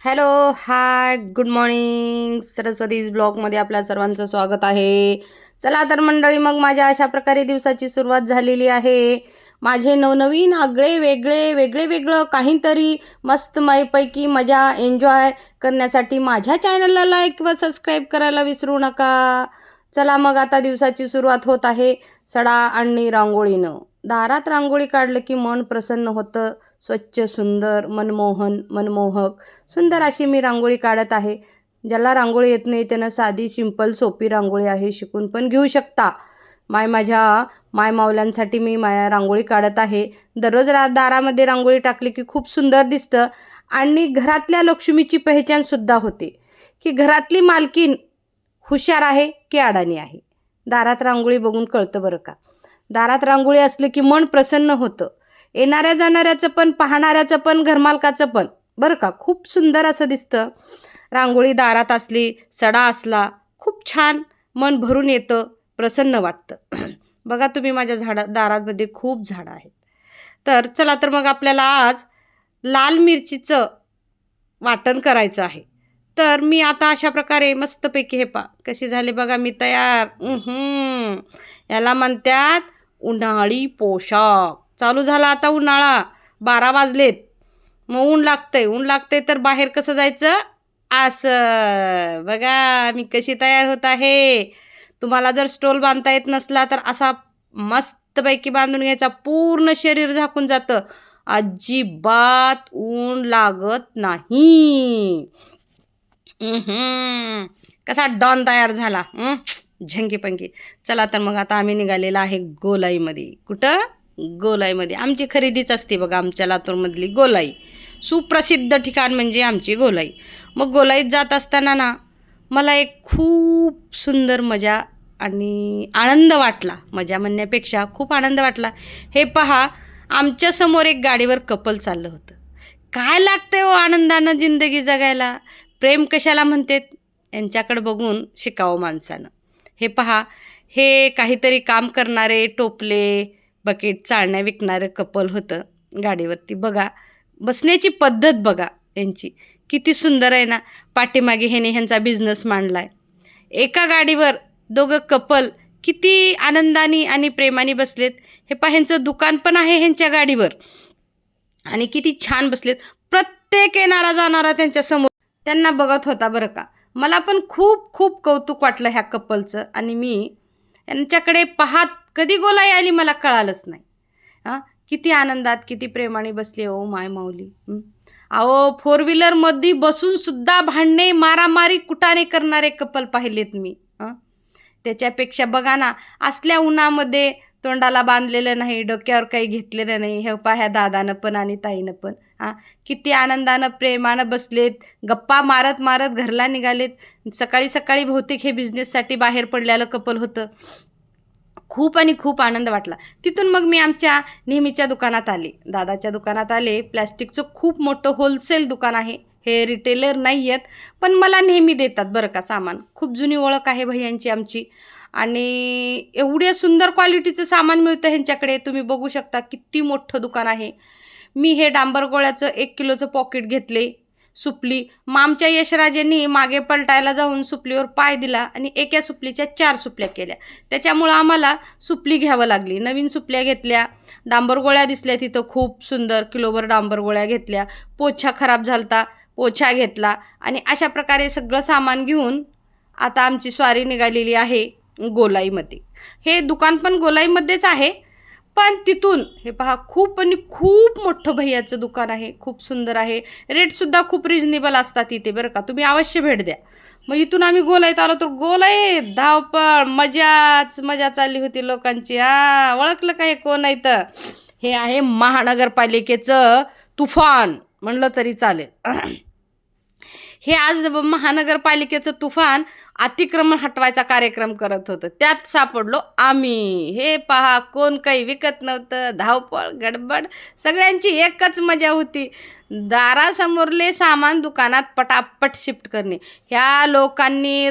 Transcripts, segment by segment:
Hello, हाय, good morning. सरस्वतीज ब्लॉगमध्ये आपल्या सर्वांचं स्वागत आहे. चला तर मंडळी, मग माझ्या अशा प्रकारे दिवसाची सुरुवात झालेली आहे. माझे नवनवीन आगळे वेगळे वेगळे वेगळं काहीतरी मस्त पैकी मजा एन्जॉय करण्यासाठी माझ्या चॅनलला लाईक व सबस्क्राईब करायला विसरू नका. चला मग आता दिवसाची सुरुवात होत आहे सडा आणि रांगोळीनं. दारात रांगोळी काढलं की मन प्रसन्न होतं. स्वच्छ, सुंदर, मनमोहक सुंदर अशी मी रांगोळी काढत आहे. ज्याला रांगोळी येत नाही त्यानं साधी सिंपल सोपी रांगोळी आहे, शिकून पण घेऊ शकता. माझ्या मायमाऊल्यांसाठी मी रांगोळी काढत आहे. दररोज दारामध्ये रांगोळी टाकली की खूप सुंदर दिसतं आणि घरातल्या लक्ष्मीची पहिचानसुद्धा होते की घरातली मालकीन हुशार आहे की अडाणी आहे. दारात रांगोळी बघून कळतं बरं का. दारात रांगोळी असलं की मन प्रसन्न होतं. येणाऱ्या जाणाऱ्याचं पण, पाहणाऱ्याचं पण, घरमालकाचं पण बरं का. खूप सुंदर असं दिसतं. रांगोळी दारात असली, सडा असला, खूप छान मन भरून येतं, प्रसन्न वाटतं. बघा तुम्ही, माझ्या दारामध्ये खूप झाडं आहेत. तर चला तर मग आपल्याला आज लाल मिरचीचं वाटण करायचं आहे. तर मी आता अशा प्रकारे मस्तपैकी हे कशी झाली बघा मी तयार. याला म्हणतात उन्हाळी पोशाख. चालू झाला आता उन्हाळा. 12 वाजलेत. मग ऊन लागतंय तर बाहेर कसं जायचं? असं बघा मी कशी तयार होत आहे. तुम्हाला जर स्टोल बांधता येत नसला तर असा मस्तपैकी बांधून घ्यायचा. पूर्ण शरीर झाकून जातं. अजिबात ऊन लागत नाही. कसा डॉन तयार झाला. झंगी पंगी. चला तर मग आता आम्ही निघालेला आहे गोलाईमध्ये. कुठं? गोलाईमध्ये. आमची खरेदीच असते बघा, आमच्या लातूरमधली गोलाई. सुप्रसिद्ध ठिकाण म्हणजे आमची गोलाई. मग गोलाईत जात असताना ना मला एक खूप सुंदर मजा आणि आनंद वाटला. मजा म्हणण्यापेक्षा खूप आनंद वाटला. हे पहा, आमच्यासमोर एक गाडीवर कपल चाललं होतं. काय लागतंय हो आनंदानं जिंदगी जगायला. प्रेम कशाला म्हणतात यांच्याकडे बघून शिकावं माणसानं. हे पहा, हे काहीतरी काम करणारे टोपले बकेट चाळण्या विकणारं कपल होतं गाडीवरती. बघा बसण्याची पद्धत बघा यांची किती सुंदर आहे ना. पाठीमागे ह्यांचा बिझनेस मांडला आहे. एका गाडीवर दोघं कपल किती आनंदाने आणि प्रेमाने बसलेत. हे पहा, ह्यांचं दुकान पण आहे ह्यांच्या गाडीवर आणि किती छान बसलेत. प्रत्येक येणारा जाणारा त्यांच्यासमोर त्यांना बघत होता बरं का. मला पण खूप खूप कौतुक वाटलं ह्या कपलचं आणि मी यांच्याकडे पाहत कधी गोलाई आली मला कळालंच नाही. किती आनंदात किती प्रेमाने बसले हो माय माऊली. अहो, 4 व्हीलरमध्ये बसून सुद्धा भांडणे मारामारी कुटाने करणारे कपल पाहिलेत मी. त्याच्यापेक्षा बघा ना, असल्या उन्हामध्ये तोंडाला बांधलेलं नाही, डोक्यावर काही घेतलेलं नाही. हे पहा, ह्या दादानं पण आणि ताईनं पण किती आनंदानं प्रेमानं बसलेत. गप्पा मारत मारत घरला निघालेत. सकाळी सकाळी बहुतेक हे बिझनेससाठी बाहेर पडलेलं कपल होतं. खूप आणि खूप आनंद वाटला. तिथून मग मी आमच्या नेहमीच्या दुकानात आले, दादाच्या दुकानात आले. प्लॅस्टिकचं खूप मोठं होलसेल दुकान आहे. हे रिटेलर नाही आहेत, पण मला नेहमी देतात बरं का सामान. खूप जुनी ओळख आहे भैयांची आमची आणि एवढ्या सुंदर क्वालिटीचं सामान मिळतं ह्यांच्याकडे. तुम्ही बघू शकता किती मोठं दुकान आहे. मी हे डांबर गोळ्याचं 1 किलोचं पॉकेट घेतले. सुपली. मग आमच्या यशराजेंनी मागे पलटायला जाऊन सुपलीवर पाय दिला आणि एका सुपलीच्या 4 सुपल्या केल्या. त्याच्यामुळं आम्हाला सुपली घ्यावं लागली. नवीन सुपल्या घेतल्या. डांबर गोळ्या दिसल्या तिथं खूप सुंदर. किलोभर डांबर गोळ्या घेतल्या. पोछा खराब झालता, पोछा घेतला आणि अशा प्रकारे सगळं सामान घेऊन आता आमची स्वारी निघालेली आहे गोलाईमध्ये. हे दुकान पण गोलाईमध्येच आहे, पण तिथून हे पहा खूप आणि खूप मोठं भैयाचं दुकान आहे. खूप सुंदर आहे. रेटसुद्धा खूप रिजनेबल असतात इथे बरं का. तुम्ही अवश्य भेट द्या. मग इथून आम्ही गोलाईत आलो तर गोलाईत धावपळ मजा चालली होती लोकांची. ओळखलं का हे कोण आहे? तर हे आहे महानगरपालिकेचं तुफान म्हणलं तरी चालेल. हे आज महानगरपालिकेचं तुफान अतिक्रमण हटवायचा कार्यक्रम करत होतं. त्यात सापडलो आम्ही. हे पहा, कोण काही विकत नव्हतं. धावपळ गडबड सगळ्यांची एकच मजा होती. दारासमोरले सामान दुकानात पटापट शिफ्ट करणे. ह्या लोकांनी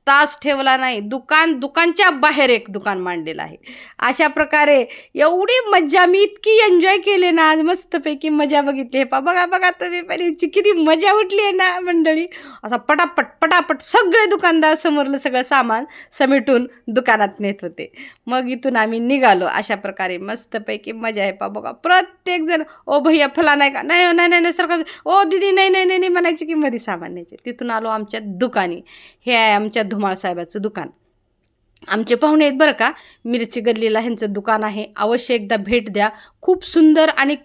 तास ठेवला नाही. दुकानच्या बाहेर एक दुकान मांडलेलं आहे. अशा प्रकारे एवढी मज्जा, मी इतकी एन्जॉय केले ना आज, मस्तपैकी मजा बघितली. बघा बघा तुम्ही पण, हिची किती मजा उठली आहे ना मंडळी. असा पटापट सगळे दुकानदार समोरलं सगळं सामान समेटून दुकानात नेत होते. मग इथून आम्ही निघालो. अशा प्रकारे मस्तपैकी मजा आहे. बघा प्रत्येकजण, ओ भैया फला नाही का, नाही नाही नाही सरकार, ओ दीदी नाही नाही नाही म्हणायची की मध्ये सामान न्यायचे. तिथून आलो आमच्या दुकानी. हे आहे आमच्या धुमाळ साहेबाचं दुकान. आमचे पाहुणे आहेत बरं का, मिरची गल्लीला ह्यांचं दुकान आहे. अवश्य एकदा भेट द्या. खूप सुंदर आणि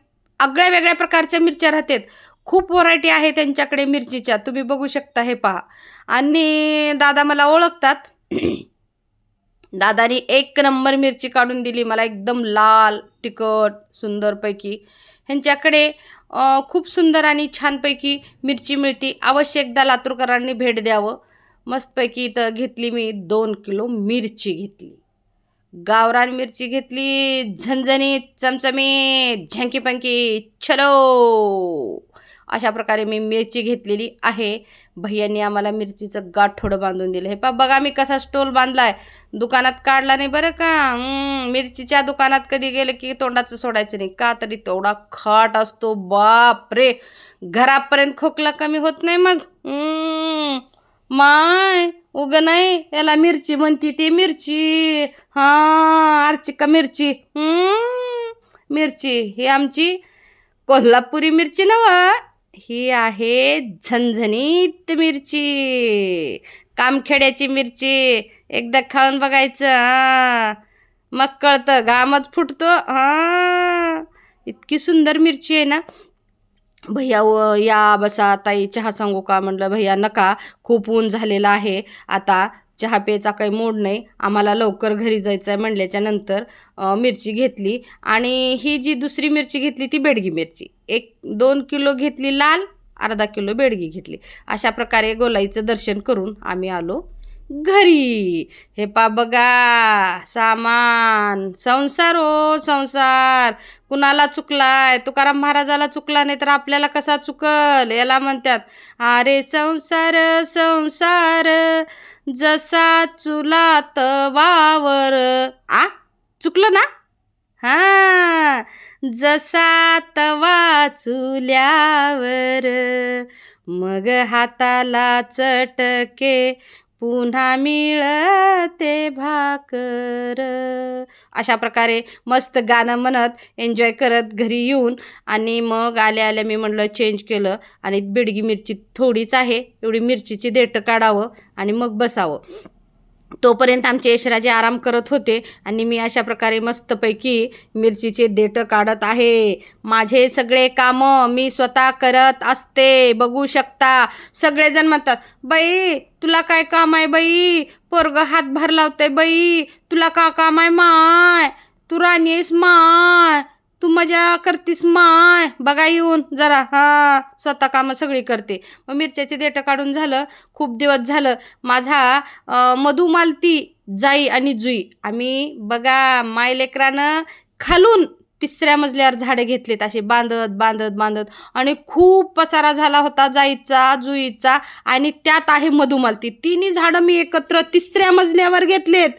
आगळ्या वेगळ्या प्रकारच्या मिरच्या राहतात. खूप व्हरायटी आहे त्यांच्याकडे मिरचीच्या, तुम्ही बघू शकता. हे पहा. आणि दादा मला ओळखतात. दादानी एक नंबर मिरची काढून दिली मला, एकदम लाल तिखट सुंदरपैकी. ह्यांच्याकडे खूप सुंदर आणि छानपैकी मिरची मिळते. अवश्य एकदा लातूरकरांनी भेट द्यावं. मस्तपैकी इथं घेतली मी 2 किलो मिरची घेतली. गावरान मिरची घेतली, झणझणीत, चमचमीत, झँकी पंकी, छलो. अशा प्रकारे मी मिरची घेतलेली आहे. भैयांनी आम्हाला मिरचीचं गाठोडं बांधून दिलं. हे बघा मी कसा स्टोल बांधलाय. दुकानात काढला नाही बरं का. मिरचीच्या दुकानात कधी गेलं की तोंडाचं सोडायचं नाही, का तरी तेवढा खाट असतो. बाप रे, घरापर्यंत खोकला कमी होत नाही. मग माय उगं नाही, याला मिरची म्हणती, ती मिरची, हां अर्चिका मिरची. मिरची ही आमची कोल्हापुरी मिरची नव्ह, ही आहे झणझणीत मिरची, कामखेड्याची मिरची. एकदा खाऊन बघायचं, हां मग कळतं, घामच फुटतो. हां इतकी सुंदर मिरची आहे ना. भैया या बसा ताई, चहा सांगू का? म्हटलं भैया नका, खूप ऊन झालेलं आहे, आता चहा प्यायचा काही मूड नाही, आम्हाला लवकर घरी जायचं आहे. म्हणल्याच्या नंतर मिरची घेतली. आणि ही जी दुसरी मिरची घेतली ती बेडगी मिरची, 1-2 किलो घेतली लाल, अर्धा किलो बेडगी घेतली. अशा प्रकारे गोलाईचं दर्शन करून आम्ही आलो घरी. हे बघा सामान, संसार हो संसार. कुणाला चुकलाय? तुकाराम महाराजाला चुकला नाही तर आपल्याला कसा चुकल? याला म्हणतात, अरे संसार संसार जसा चुलात वावर. चुकलं ना? हां, जसा तवा चुल्यावर, मग हाताला चटके पुन्हा मिळते भाकर. अशा प्रकारे मस्त गाणं म्हणत एन्जॉय करत घरी येऊन, आणि मग आल्या मी म्हटलं चेंज केलं आणि बेडगी मिरची थोडीच आहे, एवढी मिरचीची देठं काढावं आणि मग बसावं. तोपर्यंत आमचे यशराजे आराम करत होते आणि मी अशा प्रकारे मस्तपैकी मिरचीचे देठं काढत आहे. माझे सगळे कामं मी स्वतः करत असते, बघू शकता. सगळेजण म्हणतात, बाई तुला काय काम आहे बाई, पोरगं हातभार लावतंय बाई, तुला का काम आहे माय, तू राणी आहेस माय, तू मजा करतीस माय. बघा येऊन जरा, स्वतः कामं सगळी करते. मग मिरच्याचे देठं काढून झालं. खूप दिवस झालं माझा मधुमालती, जाई आणि जुई, आम्ही बघा मायलेकरानं खालून 3ऱ्या मजल्यावर झाडं घेतलेत, असे बांधत बांधत बांधत, आणि खूप पसारा झाला होता जाईचा जुईचा, आणि त्यात आहे मधुमालती. तिन्ही झाडं मी एकत्र 3ऱ्या मजल्यावर घेतलेत.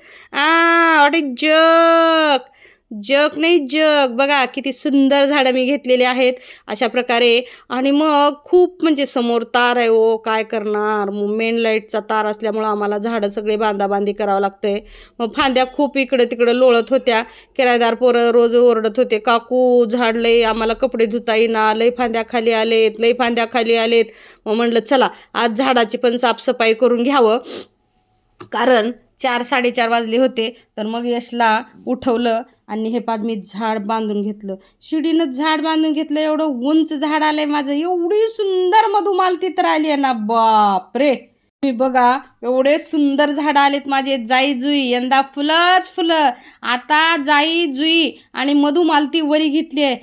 जग नाही जग. बघा किती सुंदर झाडं मी घेतलेली आहेत अशा प्रकारे. आणि मग खूप म्हणजे समोर तार आहे हो, काय करणार, मेन लाईटचा तार असल्यामुळं आम्हाला झाडं सगळे बांधाबांधी करावं लागतंय. मग फांद्या खूप इकडं तिकडं लोळत होत्या. किरायदार पोरं रोज ओरडत होते, काकू झाड लय आम्हाला कपडे धुता येईना, लय फांद्या खाली आलेत, लय फांद्या खाली आलेत. मग म्हणलं चला आज झाडाची पण साफसफाई करून घ्यावं, कारण 4-4:30 वाजले होते. तर मग यशला उठवलं आणि हे पाद मी झाड बांधून घेतलं, शिडीनं झाड बांधून घेतलं. एवढं उंच झाड आलंय माझं, एवढी सुंदर मधुमालती तर आली आहे ना, बाप रे. मी बघा एवढे सुंदर झाडं आलेत माझे. जाई जुई यंदा फुलंच फुलं. आता जाई जुई आणि मधुमालती वरी घेतली आहे.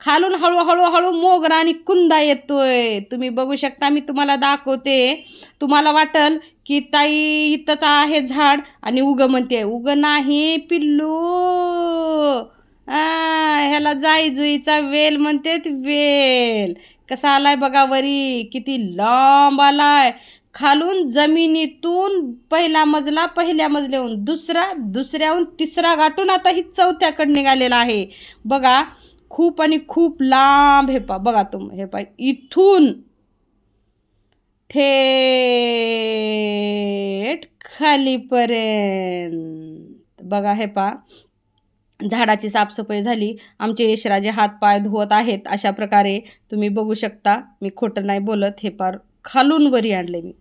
खालून हळूहळू मोगरा आणि कुंदा येतोय, तुम्ही बघू शकता. मी तुम्हाला दाखवते, तुम्हाला वाटल की ताई इथंच आहे झाड आणि उगं म्हणते. उगं नाही पिल्लू, ह्याला जाई जुईचा वेल म्हणते. वेल कसा आलाय बघा वरी, किती लांब आलाय. खालून जमिनीतून पहिला मजला, पहिल्या मजल्याहून दुसरा, दुसऱ्याहून तिसरा गाठून आता ही चौथ्याकडे निघालेला आहे बघा. खूप आणि खूप लांब. हे पा बघा हे पा इथून थेट खालीपर्यंत बघा. हे पा झाडाची साफसफाई झाली. आमचे यशराजे हातपाय धुवत आहेत. अशा प्रकारे तुम्ही बघू शकता. मी खोटं नाही बोलत. हे पार खालून वरी आणले मी.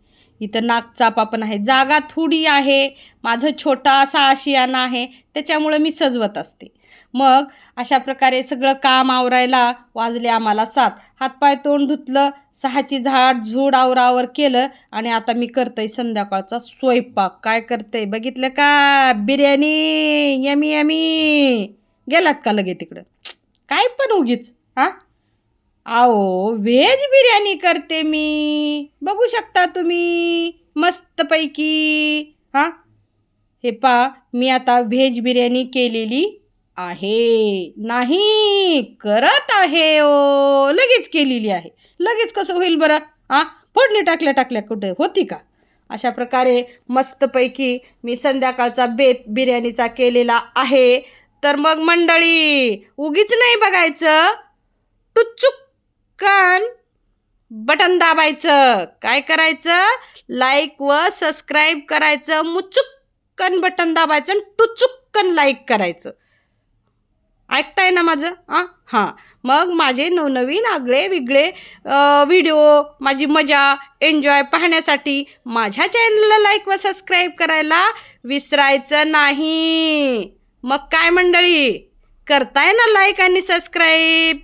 इथं नागचापा पण आहे. जागा थोडी आहे. माझं छोटा असा आशियाना आहे, त्याच्यामुळं मी सजवत असते. मग अशा प्रकारे सगळं काम आवरायला वाजले आम्हाला 7. हातपाय तोंड धुतलं, 6ची झाड झूड आवरावर केलं आणि आता मी करतंय संध्याकाळचा स्वयंपाक. काय करतंय बघितलं का? बिर्याणी. Yummy yummy. गेलात का लगे तिकडं? काय पण उगीच हां. आओ व्हेज बिर्याणी करते मी. बघू शकता तुम्ही मस्तपैकी. हां हे पा मी आता व्हेज बिर्याणी केलेली आहे. नाही करत आहे ओ. लगेच केलेली आहे. लगेच कसं होईल बरं? हां फोडणी टाकल्या कुठे होती का? अशा प्रकारे मस्तपैकी मी संध्याकाळचा बिर्याणीचा केलेला आहे. तर मग मंडळी उगीच नाही बघायचं, टुचुक्कन बटन दाबायचं. काय करायचं? लाईक व सबस्क्राईब करायचं. मुचुक्कन बटन दाबायचं आणि टुचुक्कन लाईक करायचं. ऐकताय ना माझं? हां मग माझे नवनवीन आगळे वेगळे व्हिडिओ, माझी मजा एन्जॉय पाहण्यासाठी माझ्या चॅनलला लाईक व सबस्क्राईब करायला विसरायचं नाही. मग काय मंडळी करताय ना लाईक आणि सबस्क्राईब?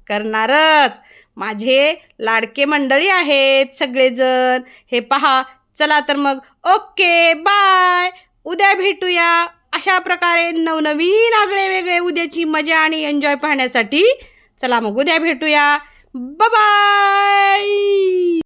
करणारच. माझे लाडके मंडळी आहेत सगळेजण. हे पहा. चला तर मग ओके बाय. उद्या भेटूया अशा प्रकारे नवनवीन आगळे वेगळे उद्याची मजा आणि एन्जॉय पाहण्यासाठी. चला मग उद्या भेटूया. बाय.